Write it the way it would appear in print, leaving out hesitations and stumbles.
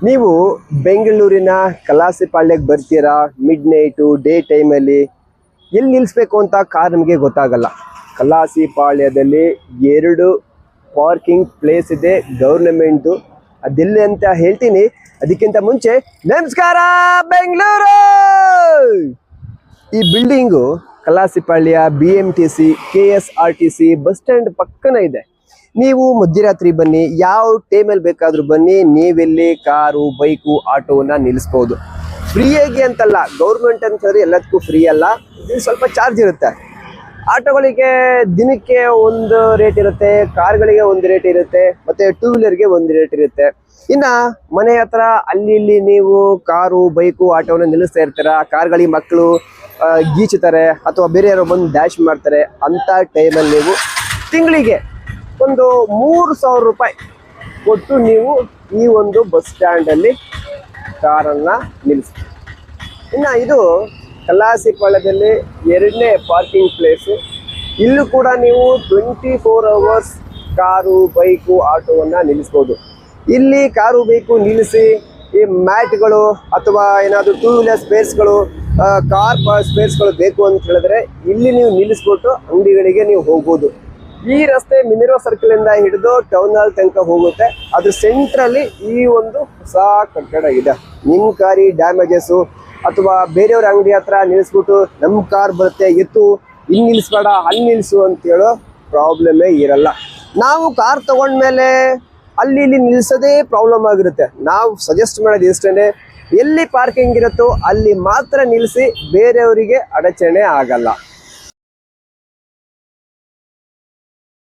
ನೀವು ಬೆಂಗಳೂರಿನ ಕಲಾಸಿಪಾಳ್ಯಕ್ಕೆ ಬರ್ತೀರಾ, ಮಿಡ್ ನೈಟು ಡೇ ಟೈಮಲ್ಲಿ ಎಲ್ಲಿ ನಿಲ್ಲಿಸ್ಬೇಕು ಅಂತ ಕಾರ್ ನಿಮಗೆ ಗೊತ್ತಾಗಲ್ಲ. ಕಲಾಸಿಪಾಳ್ಯದಲ್ಲಿ 2 ಪಾರ್ಕಿಂಗ್ ಪ್ಲೇಸ್ ಇದೆ ಗೌರ್ನಮೆಂಟ್ದು. ಅದೆಲ್ಲಿ ಅಂತ ಹೇಳ್ತೀನಿ. ಅದಕ್ಕಿಂತ ಮುಂಚೆ ನಮಸ್ಕಾರ ಬೆಂಗಳೂರು. ಈ building Kalasipalya BMTC KSRTC bus stand ಪಕ್ಕನ ಇದೆ. ನೀವು ಮಧ್ಯರಾತ್ರಿ ಬನ್ನಿ, ಯಾವ ಟೈಮಲ್ಲಿ ಬೇಕಾದರೂ ಬನ್ನಿ, ನೀವೆಲ್ಲಿ ಕಾರು ಬೈಕು ಆಟೋವನ್ನ ನಿಲ್ಲಿಸ್ಬೋದು. ಫ್ರೀಯಾಗಿ ಅಂತಲ್ಲ, ಗೌರ್ಮೆಂಟ್ ಅಂತ ಹೇಳಿದ್ರೆ ಎಲ್ಲದಕ್ಕೂ ಫ್ರೀ ಅಲ್ಲ, ಇದು ಸ್ವಲ್ಪ ಚಾರ್ಜ್ ಇರುತ್ತೆ. ಆಟೋಗಳಿಗೆ ದಿನಕ್ಕೆ ಒಂದು ರೇಟ್ ಇರುತ್ತೆ, ಕಾರ್ಗಳಿಗೆ ಒಂದು ರೇಟ್ ಇರುತ್ತೆ, ಮತ್ತೆ ಟೂ ವೀಲರ್ಗೆ ಒಂದು ರೇಟ್ ಇರುತ್ತೆ. ಇನ್ನು ಮನೆ ಹತ್ರ ಅಲ್ಲಿ ಇಲ್ಲಿ ನೀವು ಕಾರು ಬೈಕು ಆಟೋವನ್ನು ನಿಲ್ಲಿಸ್ತಾ ಇರ್ತೀರ, ಕಾರ್ಗಳಿಗೆ ಮಕ್ಕಳು ಗೀಚುತ್ತಾರೆ ಅಥವಾ ಬೇರೆ ಯಾರೋ ಬಂದು ಡ್ಯಾಶ್ ಮಾಡ್ತಾರೆ. ಅಂಥ ಟೈಮಲ್ಲಿ ನೀವು ತಿಂಗಳಿಗೆ ಒಂದು 3,000 ರೂಪಾಯಿ ಕೊಟ್ಟು ನೀವು ಈ ಒಂದು ಬಸ್ ಸ್ಟ್ಯಾಂಡಲ್ಲಿ ಕಾರನ್ನು ನಿಲ್ಲಿಸ್ತೀವಿ. ಇನ್ನು ಇದು ಕಲಾಸಿಪಾಳ್ಯದಲ್ಲಿ 2ನೇ ಪಾರ್ಕಿಂಗ್ ಪ್ಲೇಸು. ಇಲ್ಲೂ ಕೂಡ ನೀವು 24 hours ಕಾರು ಬೈಕು ಆಟೋವನ್ನು ನಿಲ್ಲಿಸ್ಬೋದು. ಇಲ್ಲಿ ಕಾರು ಬೈಕು ನಿಲ್ಲಿಸಿ ಈ ಮ್ಯಾಟ್ಗಳು ಅಥವಾ ಏನಾದರೂ ಟೂ ವೀಲರ್ ಸ್ಪೇಸ್ಗಳು, ಕಾರ್ ಸ್ಪೇಸ್ಗಳು ಬೇಕು ಅಂತ ಹೇಳಿದ್ರೆ ಇಲ್ಲಿ ನೀವು ನಿಲ್ಲಿಸ್ಬಿಟ್ಟು ಅಂಗಡಿಗಳಿಗೆ ನೀವು ಹೋಗ್ಬೋದು. ಈ ರಸ್ತೆ ಮಿನರ್ವಾ ಸರ್ಕಲ್ ಇಂದ ಹಿಡಿದು ಟೌನ್ ಹಾಲ್ ತನಕ ಹೋಗುತ್ತೆ. ಅದ್ರ ಸೆಂಟ್ರಲ್ಲಿ ಈ ಒಂದು ಹೊಸ ಕಟ್ಟಡ ಇದೆ. ನಿಮ್ಮ ಕಾರಿ ಡ್ಯಾಮೇಜಸ್ಸು ಅಥವಾ ಬೇರೆಯವ್ರ ಅಂಗಡಿ ಹತ್ರ ನಿಲ್ಲಿಸ್ಬಿಟ್ಟು ನಮ್ಮ ಕಾರ್ ಬರುತ್ತೆ ಎತ್ತು ಇಲ್ಲಿ ನಿಲ್ಲಿಸ್ಬೇಡ ಅಲ್ಲಿ ನಿಲ್ಲಿಸು ಅಂತ ಹೇಳೋ ಪ್ರಾಬ್ಲಮೇ ಇರಲ್ಲ. ನಾವು ಕಾರ್ ತಗೊಂಡ್ಮೇಲೆ ಅಲ್ಲಿ ಇಲ್ಲಿ ನಿಲ್ಲಿಸೋದೇ ಪ್ರಾಬ್ಲಮ್ ಆಗಿರುತ್ತೆ. ನಾವು ಸಜೆಸ್ಟ್ ಮಾಡೋದು ಇಷ್ಟೇ, ಎಲ್ಲಿ ಪಾರ್ಕಿಂಗ್ ಇರುತ್ತೋ ಅಲ್ಲಿ ಮಾತ್ರ ನಿಲ್ಲಿಸಿ, ಬೇರೆಯವರಿಗೆ ಅಡಚಣೆ ಆಗಲ್ಲ.